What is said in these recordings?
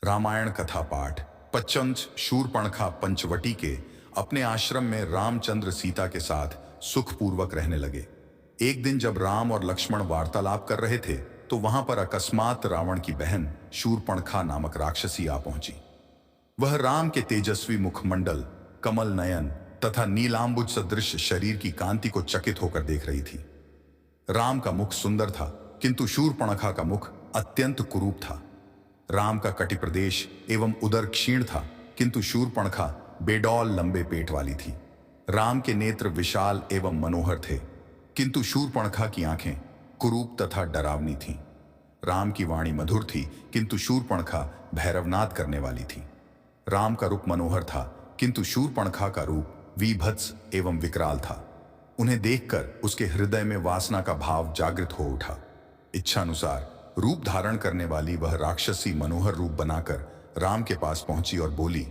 रामायण कथा पाठ पच्चंश शूरपणखा पंचवटी के अपने आश्रम में रामचंद्र सीता के साथ सुखपूर्वक रहने लगे। एक दिन जब राम और लक्ष्मण वार्तालाप कर रहे थे तो वहां पर अकस्मात रावण की बहन शूरपणखा नामक राक्षसी आ पहुंची। वह राम के तेजस्वी मुखमंडल, कमल नयन तथा नीलांबुज सदृश शरीर की कांति को चकित होकर देख रही थी। राम का मुख सुंदर था किंतु शूरपणखा का मुख अत्यंत कुरूप था। राम का कटि प्रदेश एवं उदर क्षीण था किंतु शूरपणखा बेडौल लंबे पेट वाली थी। राम के नेत्र विशाल एवं मनोहर थे किंतु शूरपणखा की आंखें कुरूप तथा डरावनी थीं। राम की वाणी मधुर थी किंतु शूरपणखा भैरवनाद करने वाली थी। राम का रूप मनोहर था किंतु शूरपणखा का रूप वीभत्स एवं विकराल था। उन्हें देखकर उसके हृदय में वासना का भाव जागृत हो उठा। इच्छानुसार रूप धारण करने वाली वह राक्षसी मनोहर रूप बनाकर राम के पास पहुंची और बोली,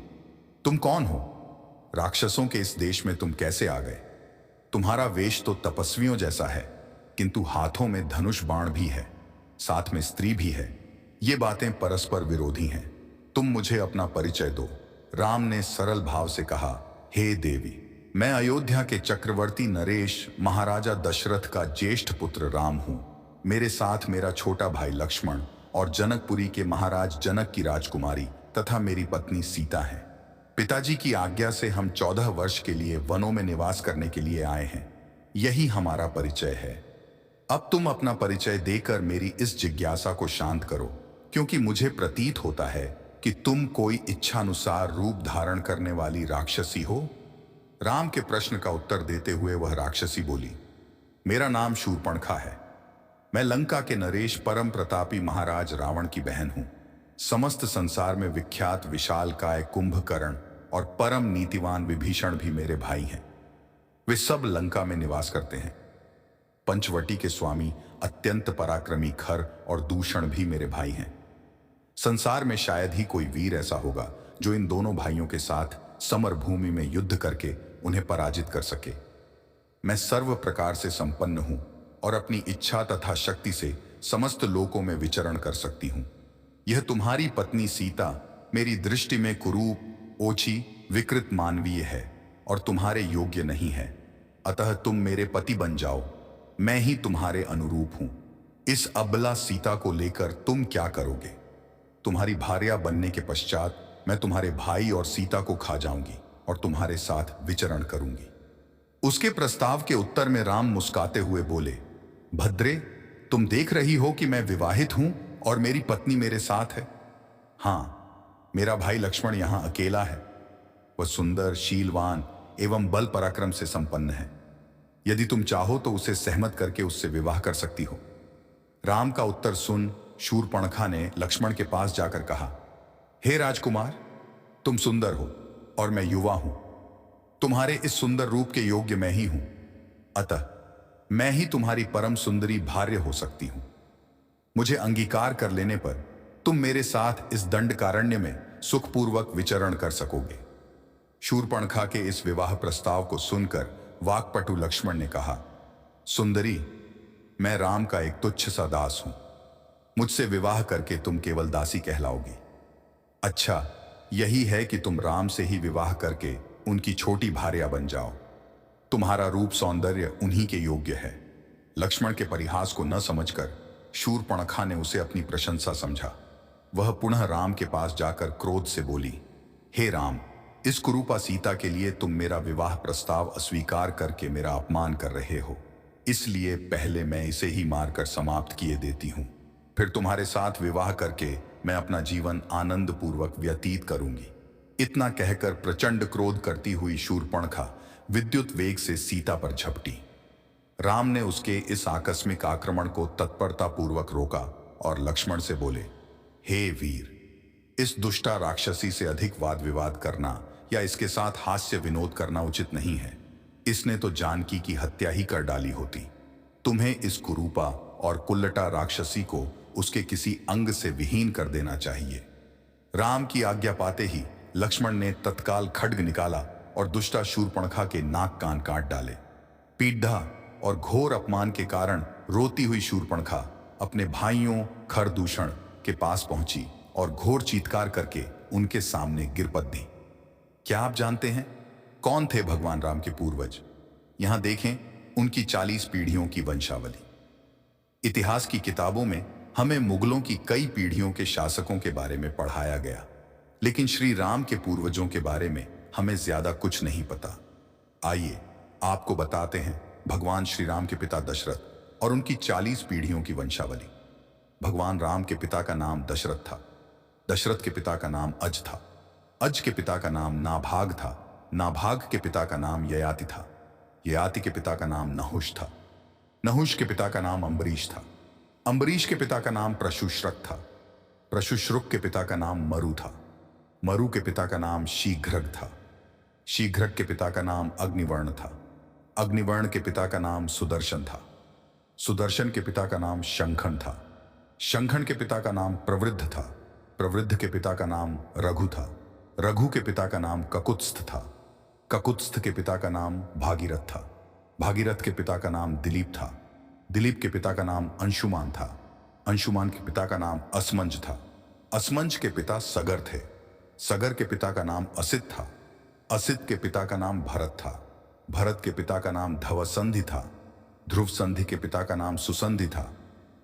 तुम कौन हो? राक्षसों के इस देश में तुम कैसे आ गए? तुम्हारा वेश तो तपस्वियों जैसा है किंतु हाथों में धनुष बाण भी है, साथ में स्त्री भी है। ये बातें परस्पर विरोधी हैं। तुम मुझे अपना परिचय दो। राम ने सरल भाव से कहा, हे देवी, मैं अयोध्या के चक्रवर्ती नरेश महाराजा दशरथ का ज्येष्ठ पुत्र राम हूं। मेरे साथ मेरा छोटा भाई लक्ष्मण और जनकपुरी के महाराज जनक की राजकुमारी तथा मेरी पत्नी सीता है। पिताजी की आज्ञा से हम 14 वर्ष के लिए वनों में निवास करने के लिए आए हैं। यही हमारा परिचय है। अब तुम अपना परिचय देकर मेरी इस जिज्ञासा को शांत करो, क्योंकि मुझे प्रतीत होता है कि तुम कोई इच्छानुसार रूप धारण करने वाली राक्षसी हो। राम के प्रश्न का उत्तर देते हुए वह राक्षसी बोली, मेरा नाम शूरपणखा है। मैं लंका के नरेश परम प्रतापी महाराज रावण की बहन हूं। समस्त संसार में विख्यात विशालकाय कुंभकर्ण और परम नीतिवान विभीषण भी मेरे भाई हैं। वे सब लंका में निवास करते हैं। पंचवटी के स्वामी अत्यंत पराक्रमी खर और दूषण भी मेरे भाई हैं। संसार में शायद ही कोई वीर ऐसा होगा जो इन दोनों भाइयों के साथ समर भूमि में युद्ध करके उन्हें पराजित कर सके। मैं सर्व प्रकार से संपन्न हूं और अपनी इच्छा तथा शक्ति से समस्त लोकों में विचरण कर सकती हूं। यह तुम्हारी पत्नी सीता मेरी दृष्टि में कुरूप, ओछी, विकृत मानवीय है और तुम्हारे योग्य नहीं है। अतः तुम मेरे पति बन जाओ। मैं ही तुम्हारे अनुरूप हूं। इस अबला सीता को लेकर तुम क्या करोगे? तुम्हारी भार्या बनने के पश्चात मैं तुम्हारे भाई और सीता को खा जाऊंगी और तुम्हारे साथ विचरण करूंगी। उसके प्रस्ताव के उत्तर में राम मुस्काते हुए बोले, भद्रे, तुम देख रही हो कि मैं विवाहित हूं और मेरी पत्नी मेरे साथ है। हां, मेरा भाई लक्ष्मण यहां अकेला है। वह सुंदर, शीलवान एवं बल पराक्रम से संपन्न है। यदि तुम चाहो तो उसे सहमत करके उससे विवाह कर सकती हो। राम का उत्तर सुन शूरपणखा ने लक्ष्मण के पास जाकर कहा, हे राजकुमार, तुम सुंदर हो और मैं युवा हूं। तुम्हारे इस सुंदर रूप के योग्य मैं ही हूं। अतः मैं ही तुम्हारी परम सुंदरी भार्य हो सकती हूं। मुझे अंगीकार कर लेने पर तुम मेरे साथ इस दंडकारण्य में सुखपूर्वक विचरण कर सकोगे। शूरपणखा के इस विवाह प्रस्ताव को सुनकर वाक्पटु लक्ष्मण ने कहा, सुंदरी, मैं राम का एक तुच्छ सा दास हूं। मुझसे विवाह करके तुम केवल दासी कहलाओगी। अच्छा, यही है कि तुम राम से ही विवाह करके उनकी छोटी भार्या बन जाओ। तुम्हारा रूप सौंदर्य उन्हीं के योग्य है। लक्ष्मण के परिहास को न समझकर शूरपणखा ने उसे अपनी प्रशंसा समझा। वह पुनः राम के पास जाकर क्रोध से बोली, हे राम, इस कुरूपा सीता के लिए तुम मेरा विवाह प्रस्ताव अस्वीकार करके मेरा अपमान कर रहे हो। इसलिए पहले मैं इसे ही मारकर समाप्त किए देती हूं। फिर तुम्हारे साथ विवाह करके मैं अपना जीवन आनंद पूर्वक व्यतीत करूंगी। इतना कहकर प्रचंड क्रोध करती हुई शूरपणखा विद्युत वेग से सीता पर झपटी। राम ने उसके इस आकस्मिक आक्रमण को तत्परता पूर्वक रोका और लक्ष्मण से बोले, हे वीर, इस दुष्टा राक्षसी से अधिक वाद विवाद करना या इसके साथ हास्य विनोद करना उचित नहीं है। इसने तो जानकी की हत्या ही कर डाली होती। तुम्हें इस कुरूपा और कुल्लटा राक्षसी को उसके किसी अंग से विहीन कर देना चाहिए। राम की आज्ञा पाते ही लक्ष्मण ने तत्काल खड्ग निकाला और दुष्टा शूरपणखा के नाक कान काट डाले। पीढ़ा और घोर अपमान के कारण रोती हुई शूरपणखा अपने भाइयों खरदूषण के पास पहुंची और घोर चीत्कार करके उनके सामने गिर पड़ी। क्या आप जानते हैं कौन थे भगवान राम के पूर्वज? यहां देखें उनकी 40 पीढ़ियों की वंशावली। इतिहास की किताबों में हमें मुगलों की कई पीढ़ियों के शासकों के बारे में पढ़ाया गया, लेकिन श्री राम के पूर्वजों के बारे में हमें ज्यादा कुछ नहीं पता। आइए आपको बताते हैं भगवान श्री राम के पिता दशरथ और उनकी 40 पीढ़ियों की वंशावली। भगवान राम के पिता का नाम दशरथ था। दशरथ के पिता का नाम अज था। अज के पिता का नाम नाभाग था। नाभाग के पिता का नाम ययाति था। ययाति के पिता का नाम नहुष था। नहुष के पिता का नाम अम्बरीश था। अम्बरीश के पिता का नाम प्रशुश्रक था। प्रशुश्रुक के पिता का नाम मरु था। मरु के पिता का नाम शीघ्रग था। शीघ्रग के पिता का नाम अग्निवर्ण था। अग्निवर्ण के पिता का नाम सुदर्शन था। सुदर्शन के पिता का नाम शंखन था। शंखन के पिता का नाम प्रवृद्ध था। प्रवृद्ध के पिता का नाम रघु था। रघु के पिता का नाम ककुत्स्थ था। ककुत्स्थ के पिता का नाम भागीरथ था। भागीरथ के पिता का नाम दिलीप था। दिलीप के पिता का नाम अंशुमान था। अंशुमान के पिता का नाम असमंज था। असमंज के पिता सगर थे। सगर के पिता का नाम असित था। असित के पिता का नाम भरत था। भरत के पिता का नाम धवसंधि था। ध्रुव संधि के पिता का नाम सुसंधि था।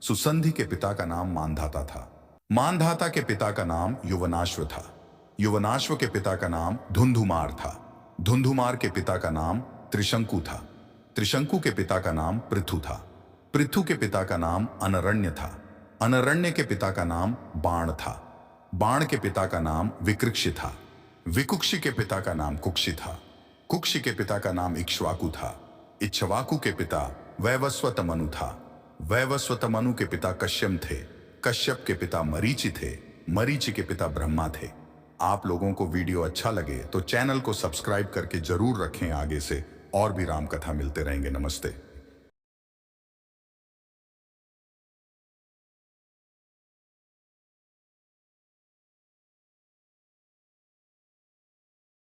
सुसंधि के पिता का नाम मानधाता था। मानधाता के पिता का नाम युवनाश्व था। युवनाश्व के पिता का नाम धुंधुमार था। धुंधुमार के पिता का नाम त्रिशंकु था। त्रिशंकु के पिता का नाम पृथु था। पृथु के पिता का नाम अनरण्य था। अनरण्य के पिता का नाम बाण था। बाण के पिता का नाम विकृक्षि था। विकुक्षि के पिता का नाम कुक्षि था। कुक्षि के पिता का नाम इक्ष्वाकु था। इक्ष्वाकु के पिता वैवस्वत मनु था। वैवस्वत मनु के पिता कश्यप थे। कश्यप के पिता मरीचि थे। मरीचि के पिता ब्रह्मा थे। आप लोगों को वीडियो अच्छा लगे तो चैनल को सब्सक्राइब करके जरूर रखें। आगे से और भी राम कथा मिलते रहेंगे। नमस्ते।